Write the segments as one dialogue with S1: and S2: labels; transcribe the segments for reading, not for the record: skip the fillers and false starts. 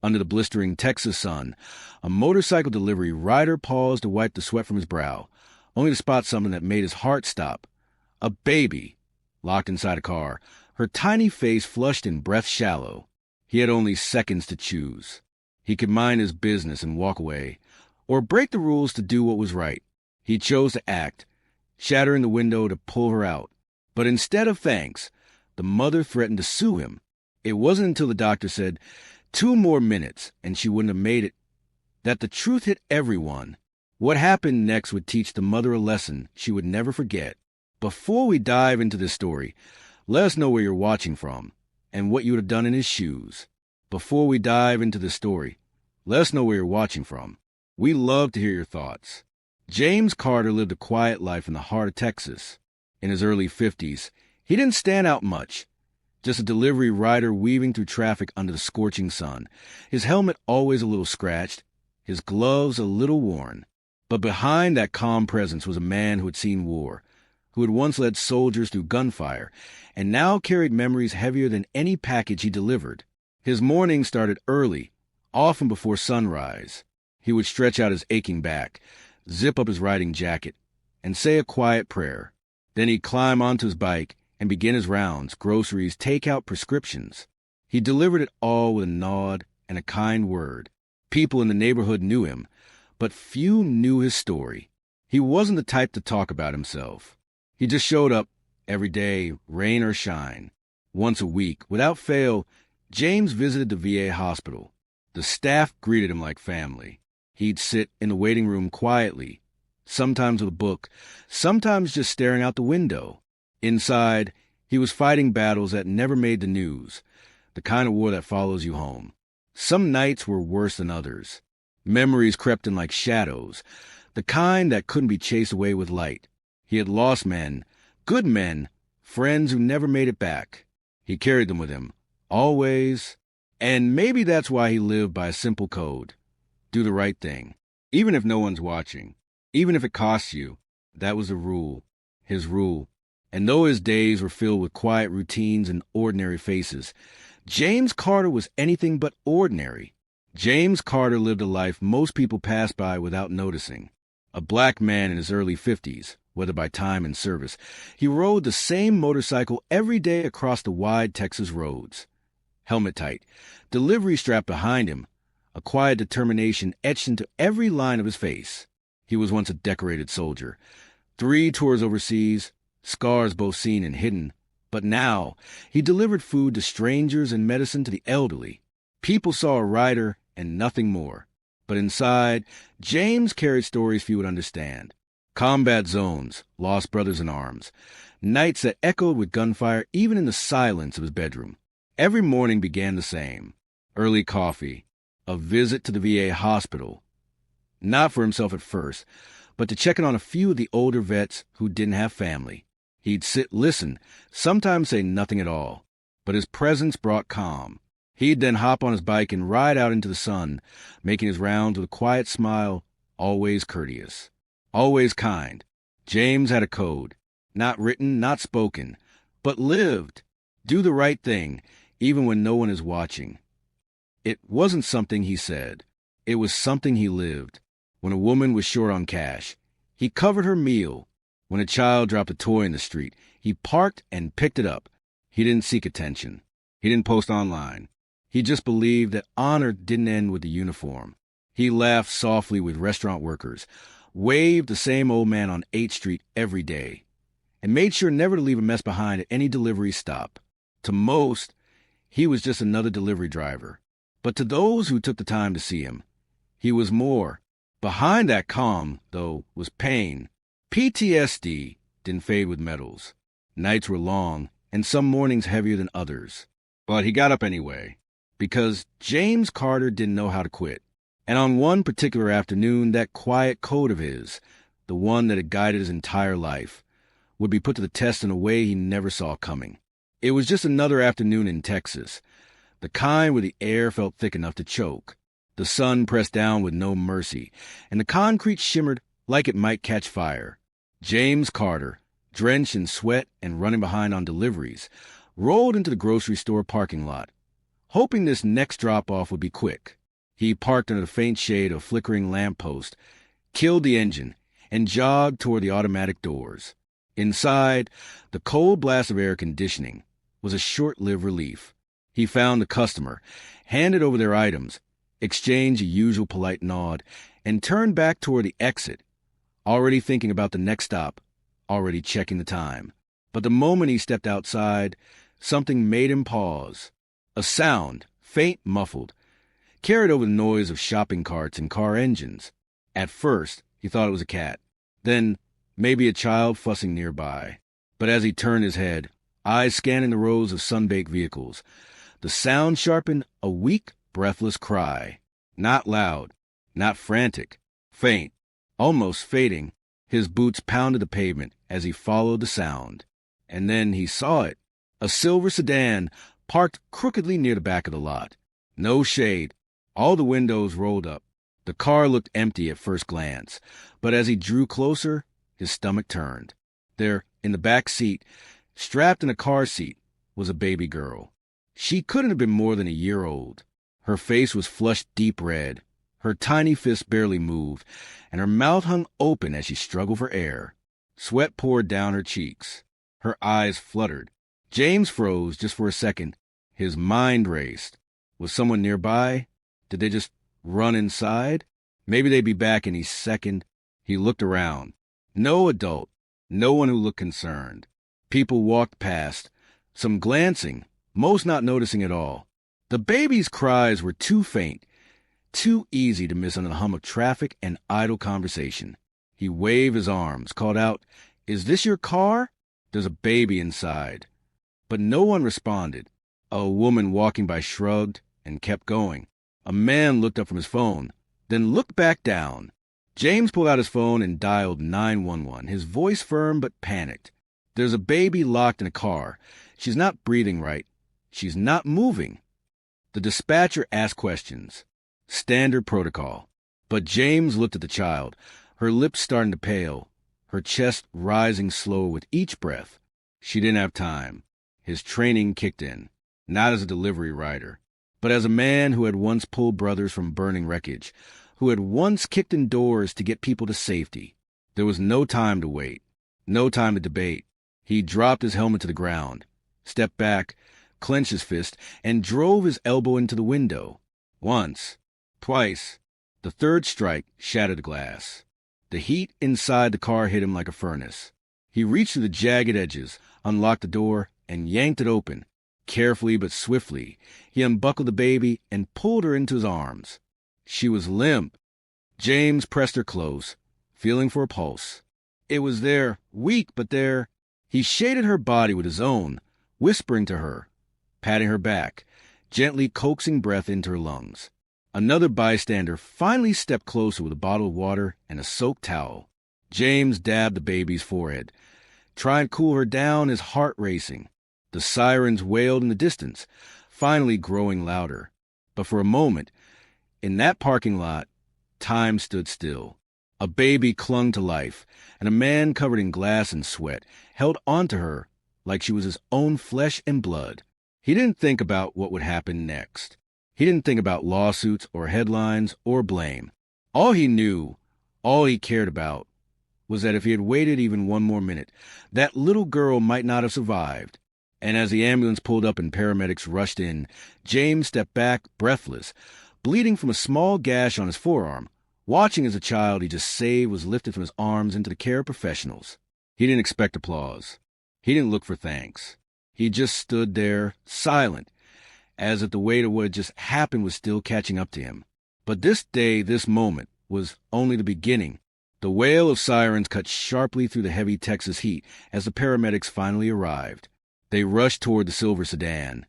S1: Under the blistering Texas sun, a motorcycle delivery rider paused to wipe the sweat from his brow, only to spot something that made his heart stop. A baby, locked inside a car, her tiny face flushed and breath shallow. He had only seconds to choose. He could mind his business and walk away, or break the rules to do what was right. He chose to act, shattering the window to pull her out. But instead of thanks, the mother threatened to sue him. It wasn't until the doctor said 2 more minutes and she wouldn't have made it that the truth hit everyone. What happened next would teach the mother a lesson she would never forget. Before we dive into this story, let us know where you're watching from and what you would have done in his shoes. Before we dive into the story, let us know where you're watching from. We love to hear your thoughts. James Carter lived a quiet life in the heart of Texas. In his early 50s, he didn't stand out much. Just a delivery rider weaving through traffic under the scorching sun. His helmet always a little scratched, his gloves a little worn. But behind that calm presence was a man who had seen war, who had once led soldiers through gunfire, and now carried memories heavier than any package he delivered. His morning started early, often before sunrise. He would stretch out his aching back, zip up his riding jacket, and say a quiet prayer. Then he'd climb onto his bike and begin his rounds, groceries, takeout, prescriptions. He delivered it all with a nod and a kind word. People in the neighborhood knew him, but few knew his story. He wasn't the type to talk about himself. He just showed up every day, rain or shine. Once a week, without fail, James visited the VA hospital. The staff greeted him like family. He'd sit in the waiting room quietly, sometimes with a book, sometimes just staring out the window. Inside, he was fighting battles that never made the news, the kind of war that follows you home. Some nights were worse than others. Memories crept in like shadows, the kind that couldn't be chased away with light. He had lost men, good men, friends who never made it back. He carried them with him, always, and maybe that's why he lived by a simple code. Do the right thing, even if no one's watching, even if it costs you. That was the rule, his rule. And though his days were filled with quiet routines and ordinary faces, James Carter was anything but ordinary. James Carter lived a life most people pass by without noticing. A black man in his early 50s, whether by time and service, he rode the same motorcycle every day across the wide Texas roads. Helmet tight, delivery strap behind him, a quiet determination etched into every line of his face. He was once a decorated soldier. 3 tours overseas, scars both seen and hidden. But now, he delivered food to strangers and medicine to the elderly. People saw a rider and nothing more. But inside, James carried stories few would understand. Combat zones, lost brothers in arms, nights that echoed with gunfire even in the silence of his bedroom. Every morning began the same. Early coffee, a visit to the VA hospital. Not for himself at first, but to check in on a few of the older vets who didn't have family. He'd sit, listen, sometimes say nothing at all, but his presence brought calm. He'd then hop on his bike and ride out into the sun, making his rounds with a quiet smile, always courteous, always kind. James had a code, not written, not spoken, but lived. Do the right thing, even when no one is watching. It wasn't something he said. It was something he lived. When a woman was short on cash, he covered her meal. When a child dropped a toy in the street, he parked and picked it up. He didn't seek attention. He didn't post online. He just believed that honor didn't end with the uniform. He laughed softly with restaurant workers, waved the same old man on 8th Street every day, and made sure never to leave a mess behind at any delivery stop. To most, he was just another delivery driver. But to those who took the time to see him, he was more. Behind that calm, though, was pain. PTSD didn't fade with medals. Nights were long, and some mornings heavier than others. But he got up anyway, because James Carter didn't know how to quit. And on one particular afternoon, that quiet code of his, the one that had guided his entire life, would be put to the test in a way he never saw coming. It was just another afternoon in Texas, the kind where the air felt thick enough to choke. The sun pressed down with no mercy, and the concrete shimmered like it might catch fire. James Carter, drenched in sweat and running behind on deliveries, rolled into the grocery store parking lot. hoping this next drop-off would be quick. He parked under the faint shade of a flickering lamppost, killed the engine, and jogged toward the automatic doors. Inside, the cold blast of air conditioning was a short-lived relief. He found the customer, handed over their items, exchanged a usual polite nod, and turned back toward the exit, already thinking about the next stop, already checking the time. But the moment he stepped outside, something made him pause. A sound, faint, muffled, carried over the noise of shopping carts and car engines. At first, he thought it was a cat. Then, maybe a child fussing nearby. But as he turned his head, eyes scanning the rows of sun-baked vehicles, the sound sharpened a weak, breathless cry. Not loud, not frantic, faint, almost fading. His boots pounded the pavement as he followed the sound. And then he saw it. A silver sedan parked crookedly near the back of the lot. No shade. All the windows rolled up. The car looked empty at first glance, but as he drew closer, his stomach turned. There, in the back seat, strapped in a car seat, was a baby girl. She couldn't have been more than a year old. Her face was flushed deep red. Her tiny fists barely moved, and her mouth hung open as she struggled for air. Sweat poured down her cheeks. Her eyes fluttered. James froze just for a second. His mind raced. Was someone nearby? Did they just run inside? Maybe they'd be back any second. He looked around. No adult. No one who looked concerned. People walked past, some glancing, most not noticing at all. The baby's cries were too faint, too easy to miss under the hum of traffic and idle conversation. He waved his arms, called out, "Is this your car? There's a baby inside." But no one responded. A woman walking by shrugged and kept going. A man looked up from his phone, then looked back down. James pulled out his phone and dialed 911, his voice firm but panicked. "There's a baby locked in a car. She's not breathing right. She's not moving." The dispatcher asked questions. Standard protocol. But James looked at the child, her lips starting to pale, her chest rising slower with each breath. She didn't have time. His training kicked in, not as a delivery rider, but as a man who had once pulled brothers from burning wreckage, who had once kicked in doors to get people to safety. There was no time to wait, no time to debate. He dropped his helmet to the ground, stepped back, clenched his fist, and drove his elbow into the window. Once, twice. The third strike shattered the glass. The heat inside the car hit him like a furnace. He reached through the jagged edges, unlocked the door, and yanked it open. Carefully but swiftly, he unbuckled the baby and pulled her into his arms. She was limp. James pressed her close, feeling for a pulse. It was there, weak but there. He shaded her body with his own, whispering to her, patting her back, gently coaxing breath into her lungs. Another bystander finally stepped closer with a bottle of water and a soaked towel. James dabbed the baby's forehead, trying to cool her down, his heart racing. The sirens wailed in the distance, finally growing louder. But for a moment, in that parking lot, time stood still. A baby clung to life, and a man covered in glass and sweat held onto her like she was his own flesh and blood. He didn't think about what would happen next. He didn't think about lawsuits or headlines or blame. All he knew, all he cared about, was that if he had waited even one more minute, that little girl might not have survived. And as the ambulance pulled up and paramedics rushed in, James stepped back, breathless, bleeding from a small gash on his forearm, watching as a child he just saved was lifted from his arms into the care of professionals. He didn't expect applause. He didn't look for thanks. He just stood there, silent, as if the weight of what had just happened was still catching up to him. But this day, this moment, was only the beginning. The wail of sirens cut sharply through the heavy Texas heat as the paramedics finally arrived. They rushed toward the silver sedan,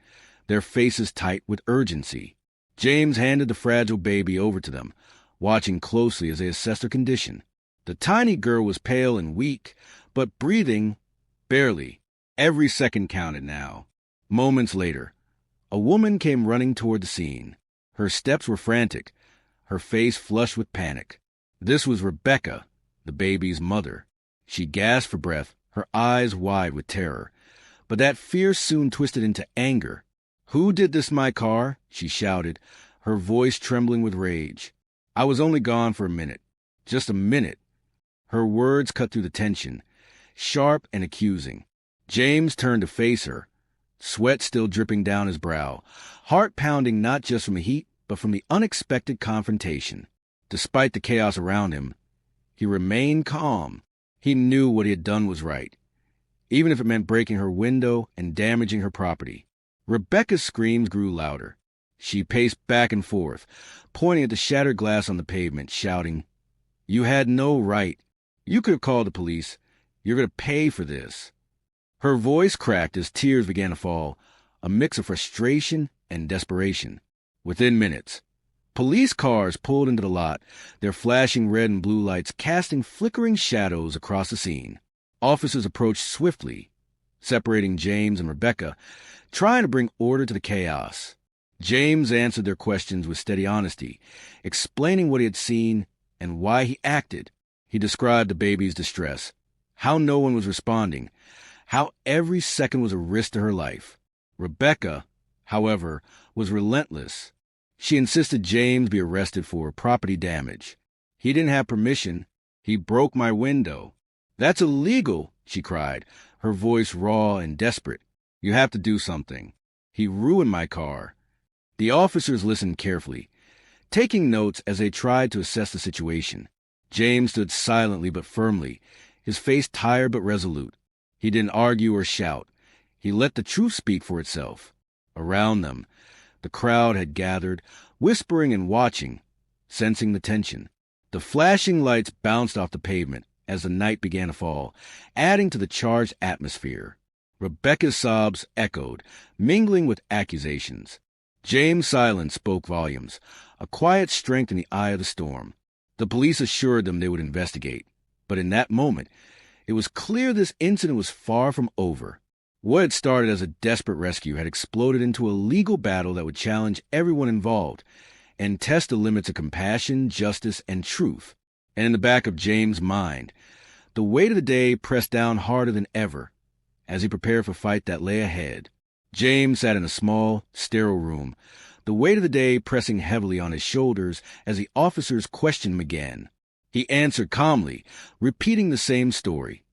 S1: their faces tight with urgency. James handed the fragile baby over to them, watching closely as they assessed her condition. The tiny girl was pale and weak, but breathing barely. Every second counted now. Moments later, a woman came running toward the scene. Her steps were frantic, her face flushed with panic. This was Rebecca, the baby's mother. She gasped for breath, her eyes wide with terror. But that fear soon twisted into anger. "Who did this to my car?" she shouted, her voice trembling with rage. "I was only gone for a minute. Just a minute." Her words cut through the tension, sharp and accusing. James turned to face her, sweat still dripping down his brow, heart pounding not just from the heat, but from the unexpected confrontation. Despite the chaos around him, he remained calm. He knew what he had done was right, even if it meant breaking her window and damaging her property. Rebecca's screams grew louder. She paced back and forth, pointing at the shattered glass on the pavement, shouting, "You had no right. You could have called the police. You're going to pay for this." Her voice cracked as tears began to fall, a mix of frustration and desperation. Within minutes, police cars pulled into the lot, their flashing red and blue lights casting flickering shadows across the scene. Officers approached swiftly, separating James and Rebecca, trying to bring order to the chaos. James answered their questions with steady honesty, explaining what he had seen and why he acted. He described the baby's distress, how no one was responding, how every second was a risk to her life. Rebecca, however, was relentless. She insisted James be arrested for property damage. "He didn't have permission. He broke my window." "That's illegal," she cried, her voice raw and desperate. "You have to do something. He ruined my car." The officers listened carefully, taking notes as they tried to assess the situation. James stood silently but firmly, his face tired but resolute. He didn't argue or shout. He let the truth speak for itself. Around them, the crowd had gathered, whispering and watching, sensing the tension. The flashing lights bounced off the pavement as the night began to fall, adding to the charged atmosphere. Rebecca's sobs echoed, mingling with accusations. James' silence spoke volumes, a quiet strength in the eye of the storm. The police assured them they would investigate, but in that moment, it was clear this incident was far from over. What had started as a desperate rescue had exploded into a legal battle that would challenge everyone involved and test the limits of compassion, justice, and truth. And in the back of James' mind, the weight of the day pressed down harder than ever as he prepared for the fight that lay ahead. James sat in a small, sterile room, the weight of the day pressing heavily on his shoulders as the officers' questioned him again. He answered calmly, repeating the same story.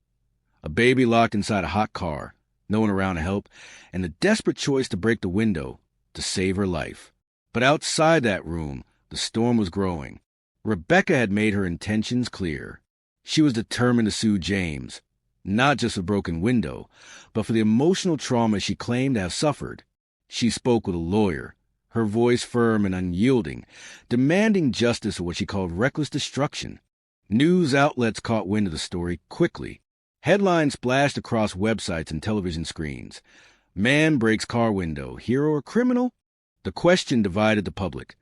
S1: A baby locked inside a hot car, no one around to help, and the desperate choice to break the window to save her life. But outside that room, the storm was growing. Rebecca had made her intentions clear. She was determined to sue James, not just for the broken window, but for the emotional trauma she claimed to have suffered. She spoke with a lawyer, her voice firm and unyielding, demanding justice for what she called reckless destruction. News outlets caught wind of the story quickly. Headlines splashed across websites and television screens. "Man breaks car window, hero or criminal?" The question divided the public,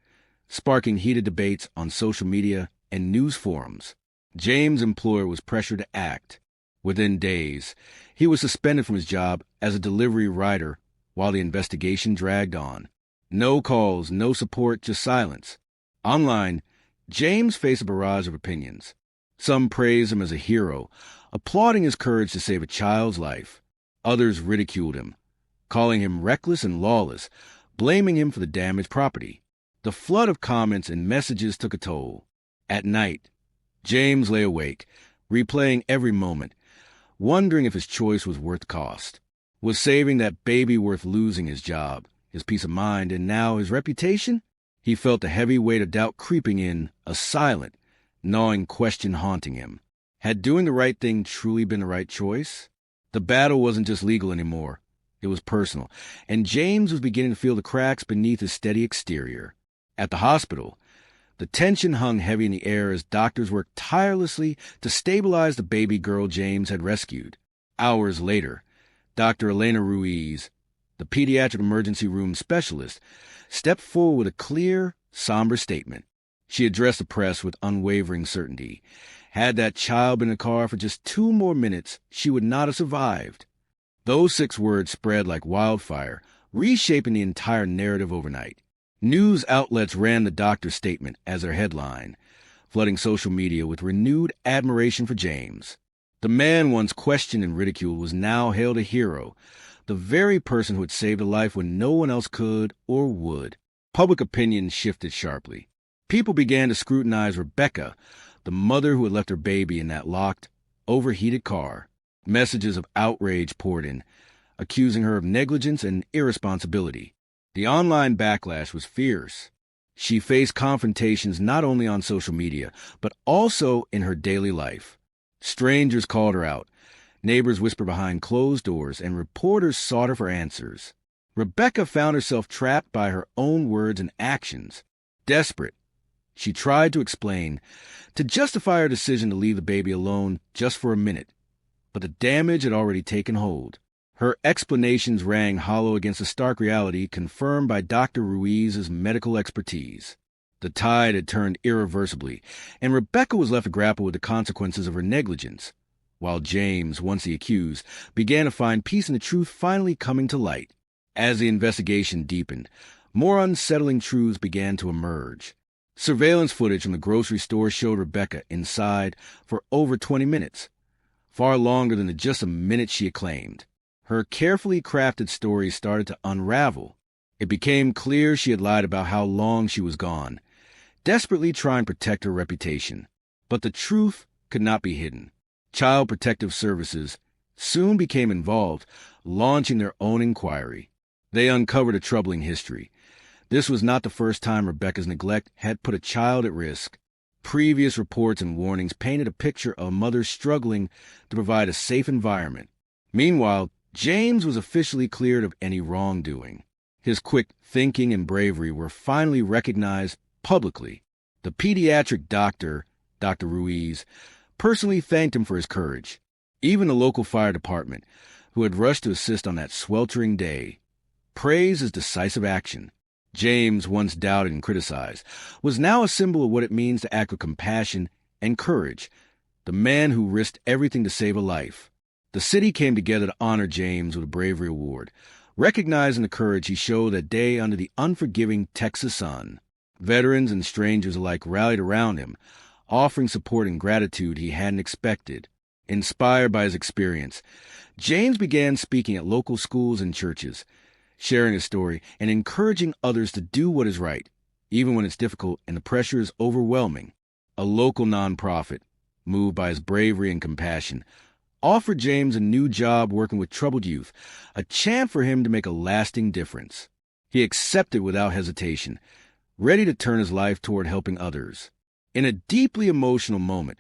S1: sparking heated debates on social media and news forums. James' employer was pressured to act. Within days, he was suspended from his job as a delivery rider while the investigation dragged on. No calls, no support, just silence. Online, James faced a barrage of opinions. Some praised him as a hero, applauding his courage to save a child's life. Others ridiculed him, calling him reckless and lawless, blaming him for the damaged property. The flood of comments and messages took a toll. At night, James lay awake, replaying every moment, wondering if his choice was worth the cost. Was saving that baby worth losing his job, his peace of mind, and now his reputation? He felt the heavy weight of doubt creeping in, a silent, gnawing question haunting him. Had doing the right thing truly been the right choice? The battle wasn't just legal anymore. It was personal, and James was beginning to feel the cracks beneath his steady exterior. At the hospital, the tension hung heavy in the air as doctors worked tirelessly to stabilize the baby girl James had rescued. Hours later, Dr. Elena Ruiz, the pediatric emergency room specialist, stepped forward with a clear, somber statement. She addressed the press with unwavering certainty. Had that child been in the car for just 2 more minutes, she would not have survived. Those 6 words spread like wildfire, reshaping the entire narrative overnight. News outlets ran the doctor's statement as their headline, flooding social media with renewed admiration for James. The man once questioned and ridiculed was now hailed a hero, the very person who had saved a life when no one else could or would. Public opinion shifted sharply. People began to scrutinize Rebecca, the mother who had left her baby in that locked, overheated car. Messages of outrage poured in, accusing her of negligence and irresponsibility. The online backlash was fierce. She faced confrontations not only on social media, but also in her daily life. Strangers called her out, neighbors whispered behind closed doors, and reporters sought her for answers. Rebecca found herself trapped by her own words and actions. Desperate, she tried to explain, to justify her decision to leave the baby alone just for a minute. But the damage had already taken hold. Her explanations rang hollow against the stark reality confirmed by Dr. Ruiz's medical expertise. The tide had turned irreversibly, and Rebecca was left to grapple with the consequences of her negligence, while James, once the accused, began to find peace in the truth finally coming to light. As the investigation deepened, more unsettling truths began to emerge. Surveillance footage from the grocery store showed Rebecca inside for over 20 minutes, far longer than the just a minute she had claimed. Her carefully crafted story started to unravel. It became clear she had lied about how long she was gone, desperately trying to protect her reputation. But the truth could not be hidden. Child Protective Services soon became involved, launching their own inquiry. They uncovered a troubling history. This was not the first time Rebecca's neglect had put a child at risk. Previous reports and warnings painted a picture of a mother struggling to provide a safe environment. Meanwhile, James was officially cleared of any wrongdoing. His quick thinking and bravery were finally recognized publicly. The pediatric doctor, Dr. Ruiz, personally thanked him for his courage. Even the local fire department, who had rushed to assist on that sweltering day, praised his decisive action. James, once doubted and criticized, was now a symbol of what it means to act with compassion and courage, the man who risked everything to save a life. The city came together to honor James with a bravery award, recognizing the courage he showed that day under the unforgiving Texas sun. Veterans and strangers alike rallied around him, offering support and gratitude he hadn't expected. Inspired by his experience, James began speaking at local schools and churches, sharing his story and encouraging others to do what is right, even when it's difficult and the pressure is overwhelming. A local nonprofit, moved by his bravery and compassion, offered James a new job working with troubled youth, a chance for him to make a lasting difference. He accepted without hesitation, ready to turn his life toward helping others. In a deeply emotional moment,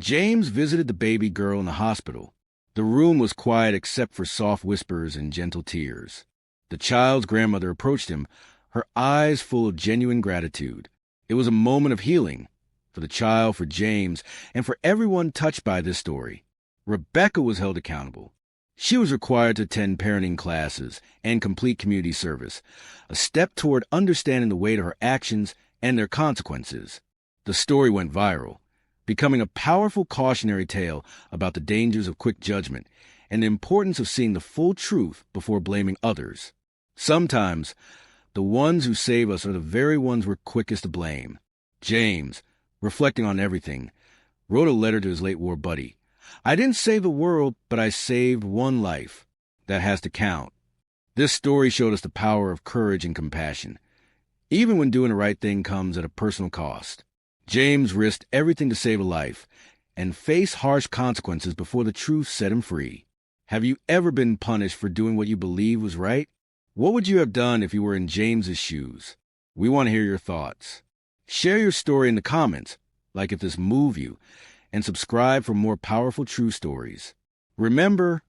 S1: James visited the baby girl in the hospital. The room was quiet except for soft whispers and gentle tears. The child's grandmother approached him, her eyes full of genuine gratitude. It was a moment of healing, for the child, for James, and for everyone touched by this story. Rebecca was held accountable. She was required to attend parenting classes and complete community service, a step toward understanding the weight of her actions and their consequences. The story went viral, becoming a powerful cautionary tale about the dangers of quick judgment and the importance of seeing the full truth before blaming others. Sometimes, the ones who save us are the very ones we're quickest to blame. James, reflecting on everything, wrote a letter to his late war buddy. "I didn't save the world, but I saved one life. That has to count." This story showed us the power of courage and compassion, even when doing the right thing comes at a personal cost. James risked everything to save a life and faced harsh consequences before the truth set him free. Have you ever been punished for doing what you believe was right? What would you have done if you were in James's shoes? We want to hear your thoughts. Share your story in the comments, like if this moved you, and subscribe for more powerful true stories. Remember,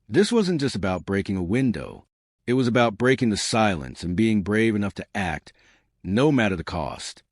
S1: this wasn't just about breaking a window. It was about breaking the silence and being brave enough to act, no matter the cost.